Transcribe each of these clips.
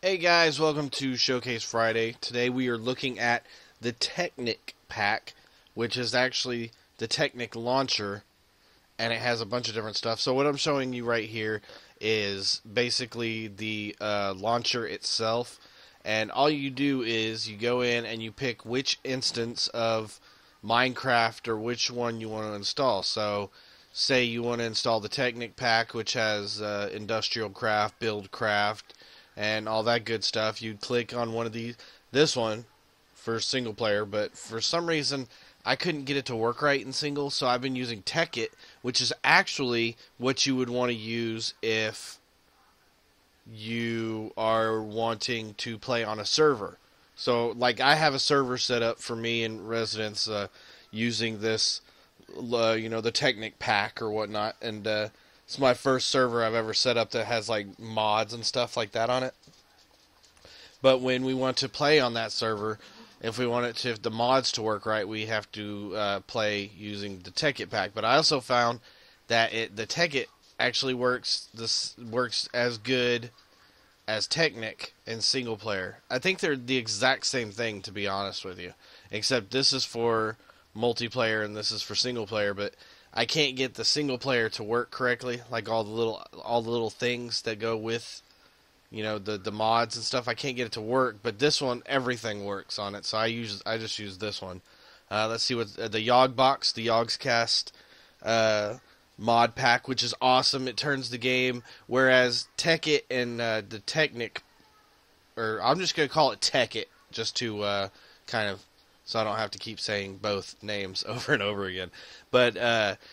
Hey guys, welcome to Showcase Friday. Today we are looking at the Technic pack, which is actually the Technic Launcher, and it has a bunch of different stuff. So what I'm showing you right here is basically the launcher itself, and all you do is you go in and you pick which instance of Minecraft or which one you want to install. So say you want to install the Technic pack, which has industrial craft, build craft, and all that good stuff. You'd click on one of these, this one for single player, but for some reason I couldn't get it to work right in single, so I've been using Techit, which is actually what you would want to use if you are wanting to play on a server. So like I have a server set up for me in residence using this the Technic pack or whatnot, and it's my first server I've ever set up that has like mods and stuff like that on it. But when we want to play on that server, if we want the mods to work right, we have to play using the Techit pack. But I also found that the Techit actually works as good as Technic in single player. I think they're the exact same thing, to be honest with you, except this is for multiplayer and this is for single player. But I can't get the single player to work correctly, like all the little things that go with, the mods and stuff. I can't get it to work, but this one, everything works on it. So I just use this one. Let's see what the Yog box, the Yogscast mod pack, which is awesome. It turns the game, whereas Techit and the Technic, or I'm just gonna call it Techit, just to kind of, so I don't have to keep saying both names over and over again. But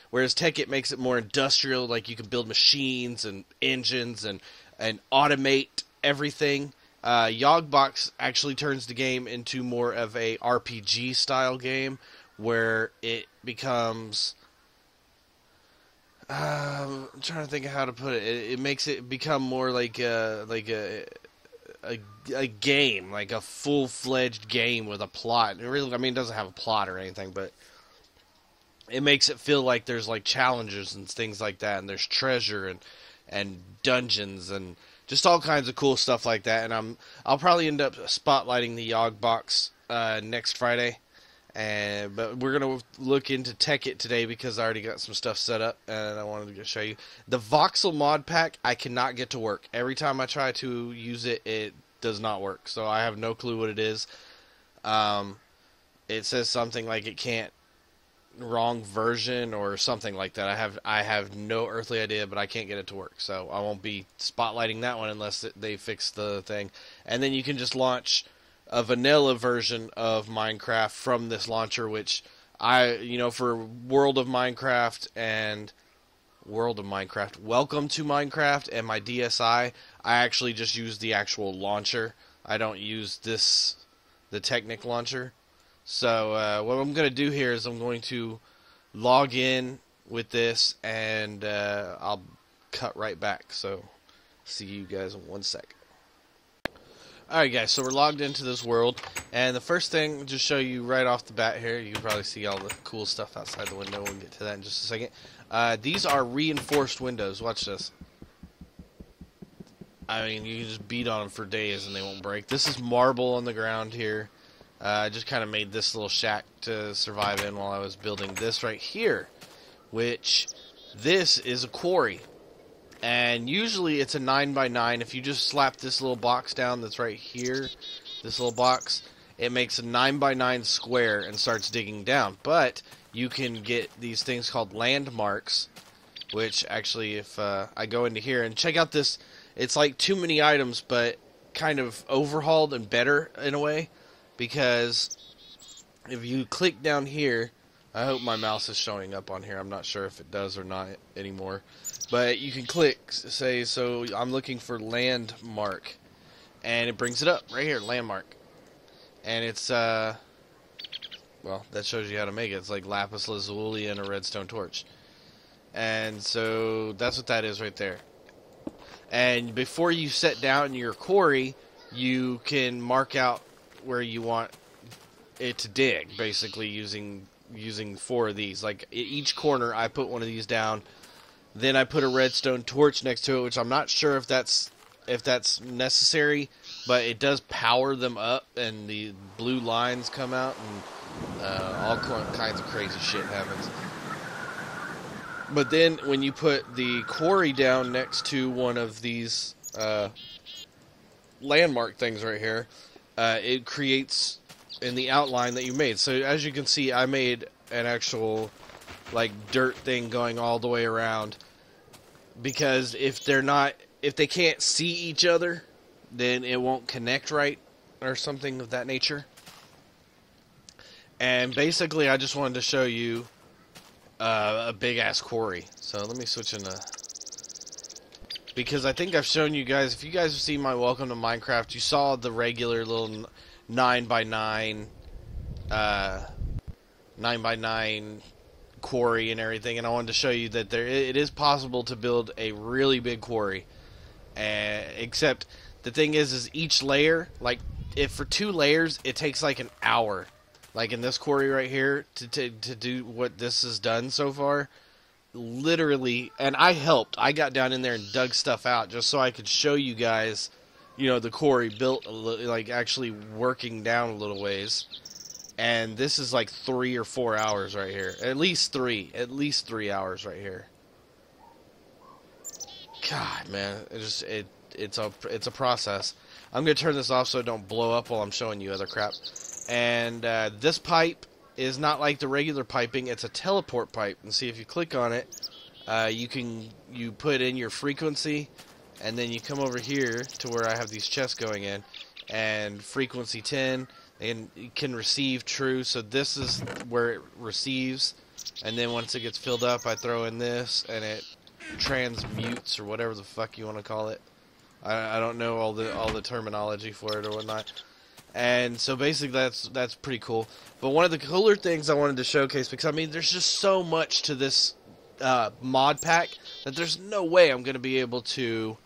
whereas Techit makes it more industrial, like you can build machines and engines and automate everything. Yogbox actually turns the game into more of a RPG style game, where it becomes, I'm trying to think of how to put it. It makes it become more like a game, like a full-fledged game with a plot. It really, it doesn't have a plot or anything, but it makes it feel like there's like challenges and things like that, and there's treasure and dungeons and just all kinds of cool stuff like that. And I'll probably end up spotlighting the Yog box next Friday. But we're gonna look into Techit today because I already got some stuff set up and I wanted to show you the Voxel mod pack. I cannot get to work. Every time I try to use it, it does not work. So I have no clue what it is. It says something like it can't, wrong version or something like that. I have no earthly idea, but I can't get it to work. So I won't be spotlighting that one unless they fix the thing. And then you can just launch a vanilla version of Minecraft from this launcher, which for World of Minecraft, Welcome to Minecraft, and my DSi, I actually just use the actual launcher. I don't use the Technic Launcher. So what I'm going to do here is I'm going to log in with this, and I'll cut right back. So see you guys in 1 sec. Alright guys, so we're logged into this world, and the first thing, just show you right off the bat here, you can probably see all the cool stuff outside the window. We'll get to that in just a second. These are reinforced windows. Watch this. You can just beat on them for days and they won't break. This is marble on the ground here. I just kind of made this little shack to survive in while I was building this right here, which this is a quarry. And usually it's a 9x9. If you just slap this little box down that's right here, this little box, it makes a 9x9 square and starts digging down. But you can get these things called landmarks, which actually, if I go into here and check out this, it's like too many items, but kind of overhauled and better in a way. Because if you click down here, I hope my mouse is showing up on here. I'm not sure if it does or not anymore. But you can click, say, so I'm looking for landmark. And it brings it up right here, landmark. And it's, well, that shows you how to make it. It's like lapis lazuli and a redstone torch. And so that's what that is right there. And before you set down your quarry, you can mark out where you want it to dig, basically using 4 of these. Like each corner I put one of these down, then I put a redstone torch next to it, which I'm not sure if that's necessary, but it does power them up, and the blue lines come out, and all kinds of crazy shit happens. But then when you put the quarry down next to one of these landmark things right here, it creates in the outline that you made. So as you can see, I made an actual like dirt thing going all the way around, because if they can't see each other, then it won't connect right or something of that nature. And basically I just wanted to show you a big ass quarry. So let me switch into, because I think I've shown you guys, if you guys have seen my Welcome to Minecraft, you saw the regular little 9x9 9x9 quarry and everything, and I wanted to show you that it is possible to build a really big quarry. Except the thing is each layer, like if for 2 layers it takes like an hour, like in this quarry right here, to do what this has done so far. Literally, and I helped. I got down in there and dug stuff out just so I could show you guys, you know, the quarry built, like actually working down a little ways. And this is like 3 or 4 hours right here. At least 3 hours right here. God, man, it's a process. I'm gonna turn this off so it don't blow up while I'm showing you other crap. And this pipe is not like the regular piping; it's a teleport pipe. And see, if you click on it, you put in your frequency, and then you come over here to where I have these chests going in, and frequency 10, and it can receive true. So this is where it receives, and then once it gets filled up, I throw in this, and it transmutes, or whatever the fuck you want to call it. I don't know all the terminology for it or whatnot. And so basically that's pretty cool. But one of the cooler things I wanted to showcase, because I mean there's just so much to this mod pack that there's no way I'm going to be able to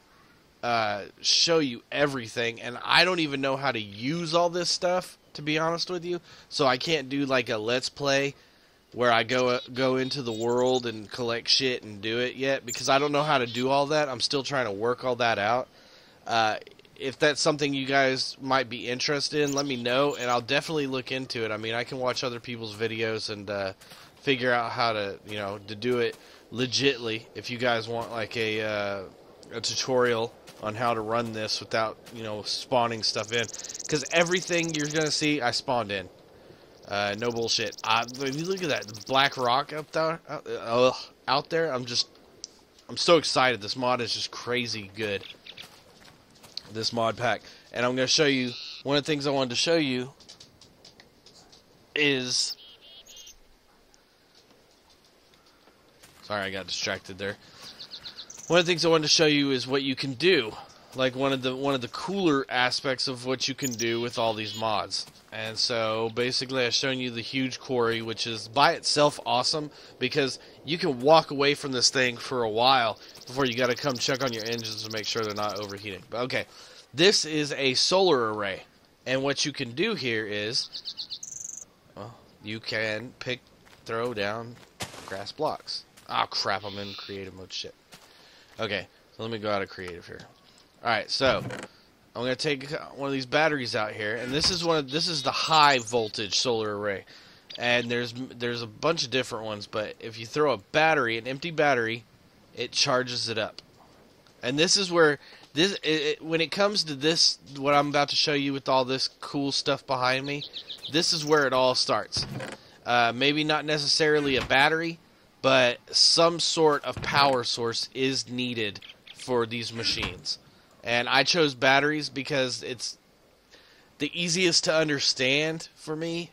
show you everything, and I don't even know how to use all this stuff, to be honest with you. So I can't do like a let's play where I go into the world and collect shit and do it yet, because I don't know how to do all that. I'm still trying to work all that out. If that's something you guys might be interested in, let me know, and I'll definitely look into it. I mean, I can watch other people's videos and figure out how to, you know, to do it legitly. If you guys want like a tutorial on how to run this without, you know, spawning stuff in, because everything you're gonna see, I spawned in. No bullshit. If you look at that, the black rock up there, out there, I'm so excited. This mod is just crazy good. This mod pack, and I'm going to show you one of the things I wanted to show you is, sorry, I got distracted there. One of the things I wanted to show you is what you can do, like one of the cooler aspects of what you can do with all these mods. And so basically I've shown you the huge quarry, which is by itself awesome, because you can walk away from this thing for a while before you got to come check on your engines to make sure they're not overheating. But okay, this is a solar array, and what you can do here is, well, you can throw down grass blocks. Oh crap, I'm in creative mode. Shit. Okay, so let me go out of creative here. Alright, so I'm going to take one of these batteries out here, and this is the high voltage solar array. And there's a bunch of different ones, but if you throw a battery, an empty battery, it charges it up. And this is where when it comes to this, what I'm about to show you with all this cool stuff behind me, this is where it all starts. Maybe not necessarily a battery, but some sort of power source is needed for these machines. And I chose batteries because it's the easiest to understand for me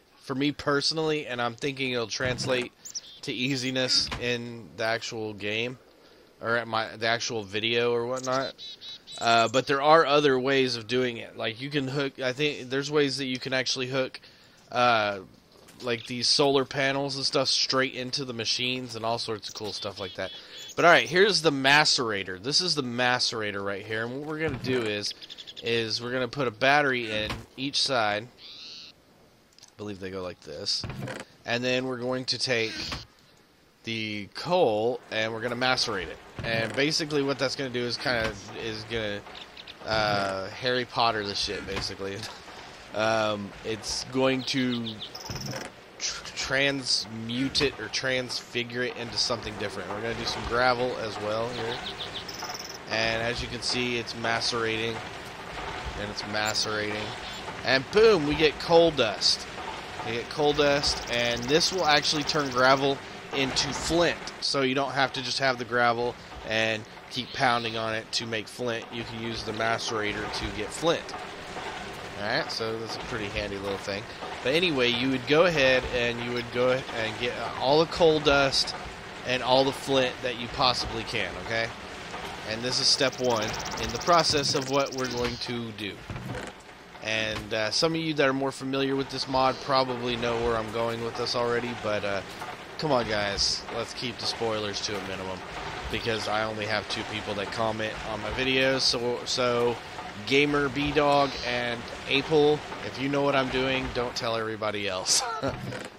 personally, and I'm thinking it'll translate to easiness in the actual game, or at the actual video or whatnot. But there are other ways of doing it. Like you can hook, I think there's ways that you can actually hook like these solar panels and stuff straight into the machines and all sorts of cool stuff like that. But alright, here's the macerator. This is the macerator right here, and what we're going to do is we're going to put a battery in each side. I believe they go like this. And then we're going to take the coal and we're going to macerate it. And basically what that's going to do is going to Harry Potter this shit, basically. It's going to transmute it or transfigure it into something different. We're going to do some gravel as well here. And as you can see, it's macerating. And it's macerating. And boom, we get coal dust. We get coal dust, and this will actually turn gravel into flint. So you don't have to just have the gravel and keep pounding on it to make flint. You can use the macerator to get flint. Alright, so that's a pretty handy little thing. But anyway, you would go ahead and you would go and get all the coal dust and all the flint that you possibly can, okay? And this is step one in the process of what we're going to do. And some of you that are more familiar with this mod probably know where I'm going with this already, but come on guys, let's keep the spoilers to a minimum, because I only have 2 people that comment on my videos. So Gamer B-Dog and Apple, if you know what I'm doing, don't tell everybody else.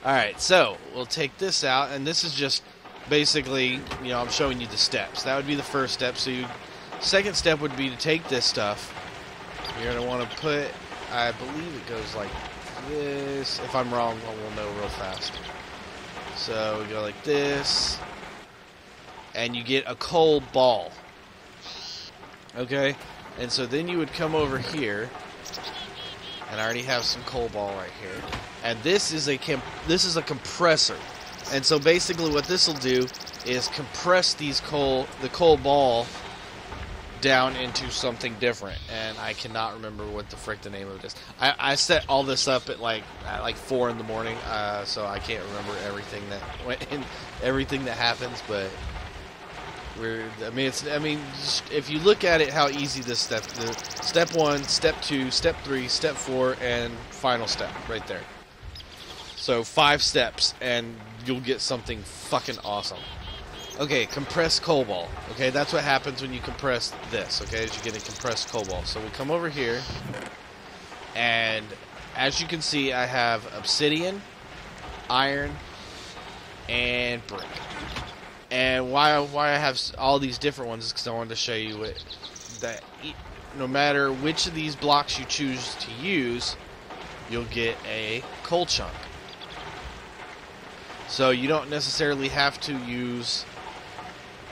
Alright, so we'll take this out, and this is just basically, you know, I'm showing you the steps. That would be the first step. So second step would be to take this stuff. You're going to want to put, I believe it goes like this. If I'm wrong, we'll know real fast. So we go like this, and you get a coal ball. Okay? And so then you would come over here, and I already have some coal ball right here. And this is a compressor. And so basically what this will do is compress the coal ball down into something different. And I cannot remember what the frick the name of it is. I set all this up at like 4 in the morning, so I can't remember everything that went in, everything that happens. But if you look at it, how easy this step 1, step 2, step 3, step 4, and final step right there. So 5 steps, and you'll get something fucking awesome. Okay, compressed coal ball. Okay, that's what happens when you compress this. Okay, as you get a compressed coal ball. So we come over here, and as you can see, I have obsidian, iron, and brick. And why I have all these different ones is because I wanted to show you that no matter which of these blocks you choose to use, you'll get a coal chunk. So you don't necessarily have to use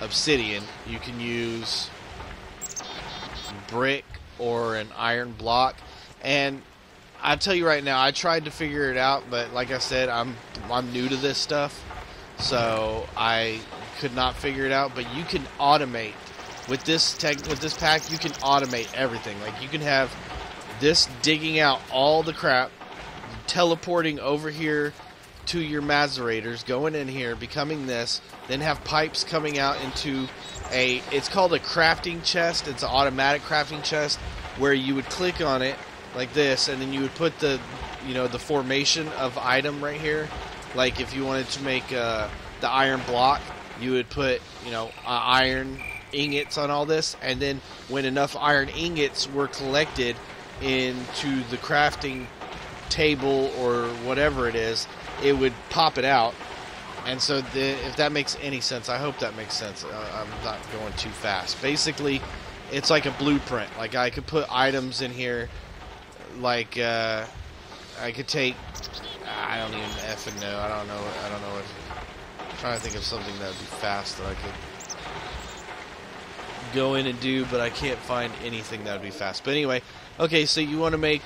obsidian. You can use brick or an iron block. And I'll tell you right now, I tried to figure it out, but like I said, I'm new to this stuff, so I could not figure it out. But you can automate with this pack. You can automate everything. Like you can have this digging out all the crap, teleporting over here to your macerators, going in here, becoming this, then have pipes coming out into it's called a crafting chest. It's an automatic crafting chest where you would click on it like this, and then you would put the formation of item right here. Like if you wanted to make the iron block, you would put iron ingots on all this, and then when enough iron ingots were collected into the crafting table or whatever it is, it would pop it out. And so if that makes any sense, I hope that makes sense. I'm not going too fast. Basically, it's like a blueprint. Like I could put items in here, like I could take, I don't even effing know. I don't know what. I'm trying to think of something that would be fast that I could go in and do, but I can't find anything that would be fast. But anyway, okay, so you want to make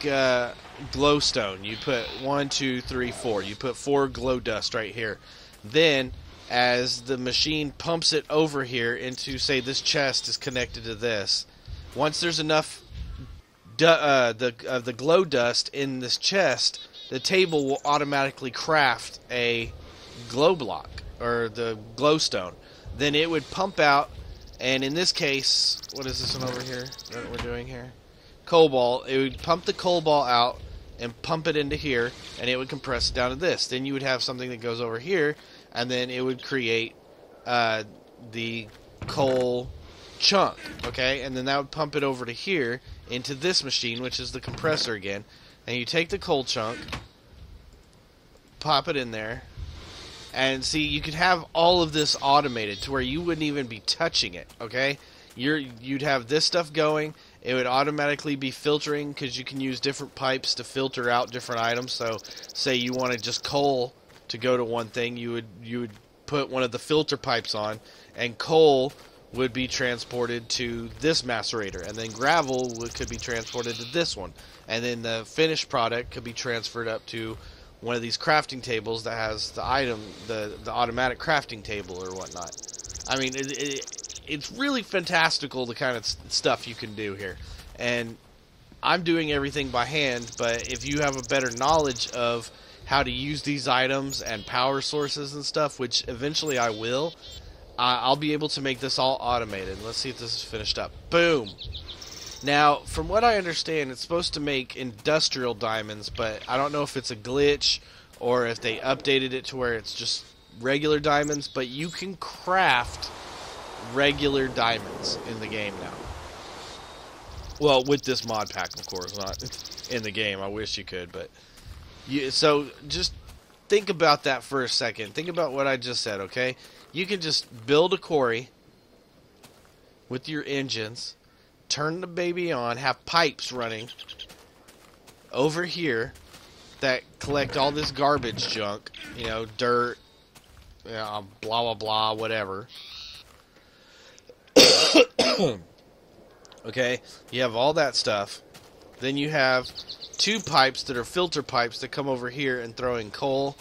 glowstone. You put 1, 2, 3, 4. You put 4 glow dust right here. Then, as the machine pumps it over here into, say, this chest is connected to this. Once there's enough the glow dust in this chest, the table will automatically craft a glow block or the glowstone. Then it would pump out, and in this case, what is this one over here that we're doing here? Coal ball. It would pump the coal ball out and pump it into here, and it would compress it down to this. Then you would have something that goes over here, and then it would create the coal chunk, okay? And then that would pump it over to here into this machine, which is the compressor again. And you take the coal chunk, pop it in there, and see, you could have all of this automated to where you wouldn't even be touching it, okay? You'd have this stuff going. it would automatically be filtering, because you can use different pipes to filter out different items. So say you wanted just coal to go to one thing, you would put one of the filter pipes on, and coal would be transported to this macerator, and then gravel could be transported to this one, and then the finished product could be transferred up to one of these crafting tables that has the item, the automatic crafting table or whatnot. I mean, it's really fantastical, the kind of stuff you can do here. And I'm doing everything by hand, but if you have a better knowledge of how to use these items and power sources and stuff, which eventually I will, I'll be able to make this all automated. Let's see if this is finished up. Boom! Now, from what I understand, it's supposed to make industrial diamonds, but I don't know if it's a glitch or if they updated it to where it's just regular diamonds, but you can craft regular diamonds in the game now. Well, with this mod pack, of course, not in the game. I wish you could, but so just think about that for a second. Think about what I just said, okay? You can just build a quarry with your engines, turn the baby on, have pipes running over here that collect all this garbage junk, you know, dirt, you know, blah, blah, blah, whatever. Okay, you have all that stuff. Then you have two pipes that are filter pipes that come over here and throw in coal,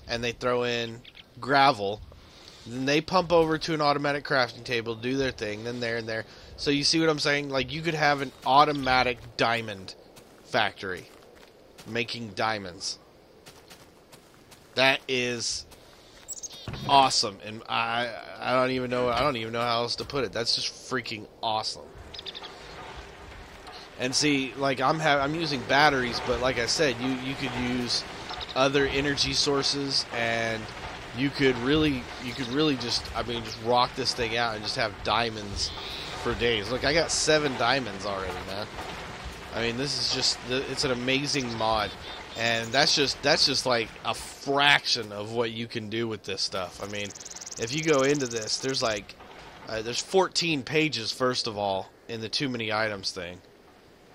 and they throw in gravel. Then they pump over to an automatic crafting table, do their thing, then there and there. So you see what I'm saying? Like, you could have an automatic diamond factory making diamonds. That is awesome, and I don't even know how else to put it. That's just freaking awesome. And see, like, I'm using batteries, but like I said, you could use other energy sources, and you could really just, I mean, just rock this thing out and just have diamonds for days. Look, I got 7 diamonds already, man. I mean, this is just, it's an amazing mod, and that's just like a fraction of what you can do with this stuff. I mean, if you go into this, there's like there's 14 pages first of all in the too many items thing.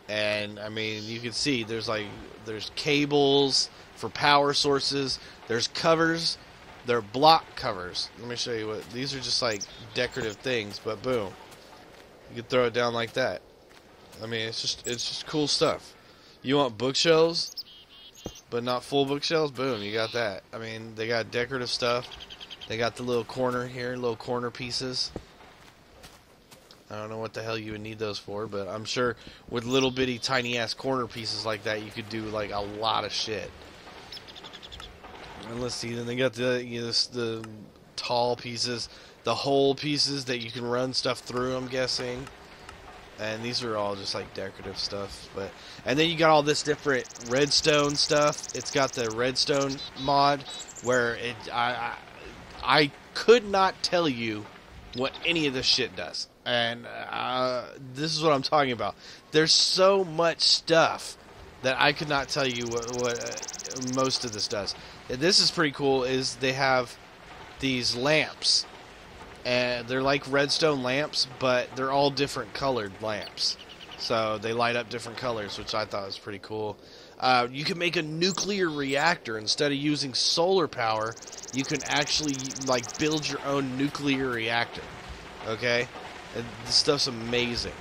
And I mean, you can see there's cables for power sources, there's covers, they're block covers. Let me show you what these are, just like decorative things, but boom, you can throw it down like that. I mean, it's just cool stuff. You want bookshelves but not full bookshelves, boom, you got that. I mean, they got decorative stuff, they got the little corner here, little corner pieces. I don't know what the hell you would need those for, but I'm sure with little bitty tiny ass corner pieces like that, you could do like a lot of shit. And let's see, then they got the tall pieces, the hole pieces that you can run stuff through, I'm guessing. And these are all just like decorative stuff. And then you got all this different redstone stuff. It's got the redstone mod where I could not tell you what any of this shit does. And this is what I'm talking about. There's so much stuff that I could not tell you what most of this does. And this is pretty cool, is they have these lamps. And they're like redstone lamps, but they're all different colored lamps. So they light up different colors, which I thought was pretty cool. You can make a nuclear reactor. Instead of using solar power, you can actually like build your own nuclear reactor. Okay? This stuff's amazing.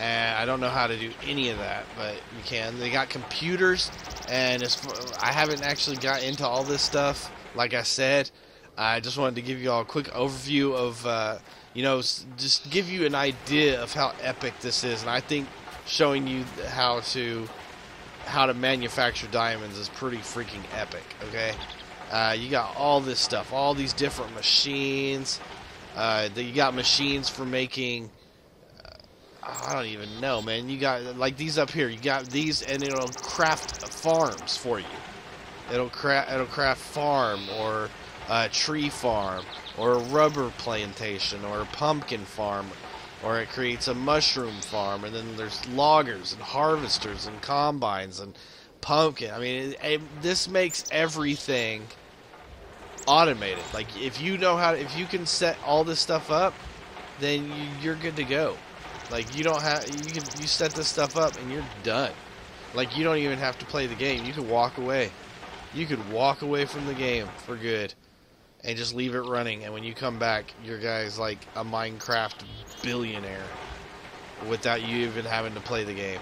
And I don't know how to do any of that, but you can. They got computers, and I haven't actually got into all this stuff, like I said. I just wanted to give you all a quick overview of, you know, just give you an idea of how epic this is. And I think showing you how to manufacture diamonds is pretty freaking epic, okay? You got all this stuff, all these different machines. You got machines for making, I don't even know, man. You got, like, these up here. You got these, and it'll craft farms for you. It'll craft farm, or a tree farm, or a rubber plantation, or a pumpkin farm, or it creates a mushroom farm, and then there's loggers and harvesters and combines and pumpkin. I mean, this makes everything automated. Like, if you know if you can set all this stuff up, then you're good to go. Like, you don't have, you set this stuff up and you're done. Like, you don't even have to play the game. You could walk away. You could walk away from the game for good and just leave it running. And when you come back, your guy's like a Minecraft billionaire without you even having to play the game.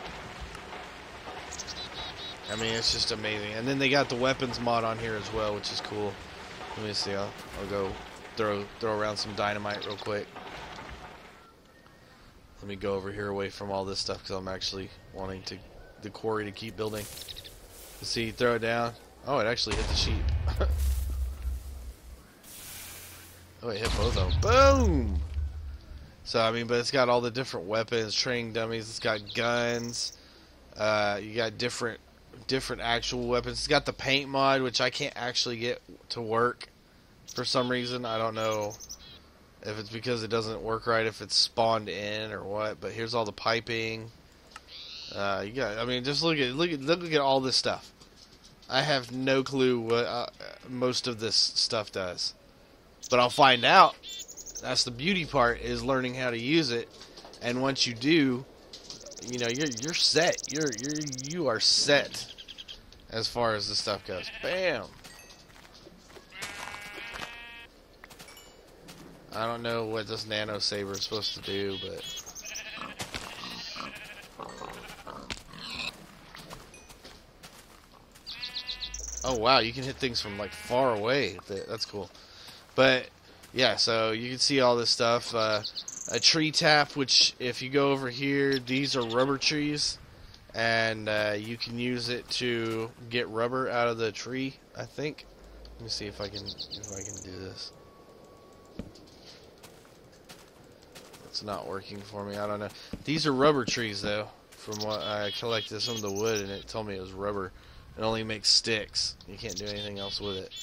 I mean, it's just amazing. And then they got the weapons mod on here as well, which is cool. Let me see. I'll go throw around some dynamite real quick. Let me go over here away from all this stuff because I'm actually wanting the quarry to keep building. Let's see, throw it down. Oh, it actually hit the sheep. Oh, it hit both of them. Boom! So, I mean, but it's got all the different weapons, training dummies. It's got guns. You got different actual weapons. It's got the paint mod, which I can't actually get to work for some reason. I don't know if it's because it doesn't work right, if it's spawned in or what. But here's all the piping. You got, I mean, just look at all this stuff. I have no clue what most of this stuff does, but I'll find out. That's the beauty part, is learning how to use it. And once you do, you know, you're set. You are set as far as this stuff goes. Bam. I don't know what this nano saber is supposed to do, but oh wow, you can hit things from like far away. That's cool. But yeah, so you can see all this stuff. A tree tap, which if you go over here, these are rubber trees, and you can use it to get rubber out of the tree, I think. Let me see if I can do this. It's not working for me. I don't know. These are rubber trees though. From what I collected some of the wood, and it told me it was rubber. It only makes sticks. You can't do anything else with it.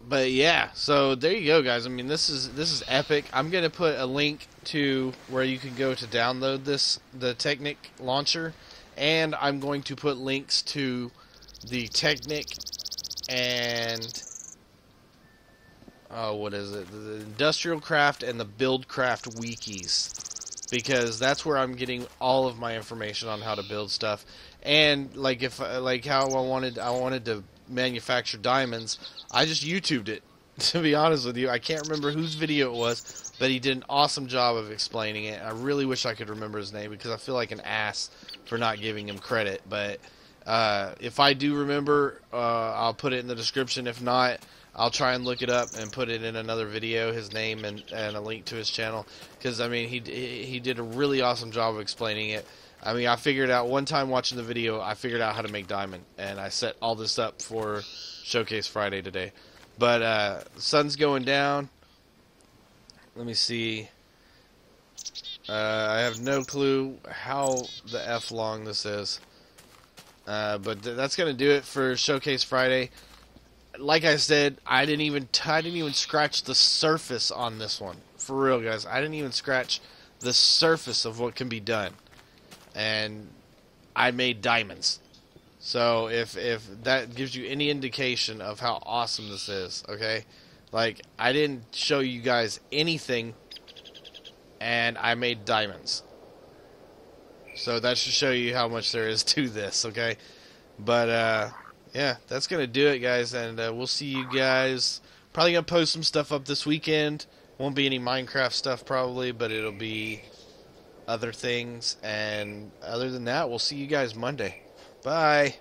But yeah, so there you go, guys. I mean, this is epic. I'm gonna put a link to where you can go to download the Technic Launcher, and I'm going to put links to the Technic and what is it? The Industrial Craft and the Buildcraft wikis, because that's where I'm getting all of my information on how to build stuff. And like how I wanted to manufacture diamonds, I just YouTubed it. To be honest with you, I can't remember whose video it was, but he did an awesome job of explaining it. I really wish I could remember his name because I feel like an ass for not giving him credit. But if I do remember, I'll put it in the description. If not, I'll try and look it up and put it in another video, his name and a link to his channel. Because I mean, he did a really awesome job of explaining it. I mean, I figured out one time watching the video, I figured out how to make diamond, and I set all this up for Showcase Friday today. But sun's going down. Let me see. I have no clue how the F long this is. But that's gonna do it for Showcase Friday. Like I said, I didn't even scratch the surface on this one. For real, guys, I didn't even scratch the surface of what can be done. And I made diamonds. So if that gives you any indication of how awesome this is, okay? Like, I didn't show you guys anything, and I made diamonds. So that should show you how much there is to this, okay? But yeah, that's gonna do it, guys, and we'll see you guys. Probably gonna post some stuff up this weekend. Won't be any Minecraft stuff probably, but it'll be other things. And other than that, we'll see you guys Monday. Bye.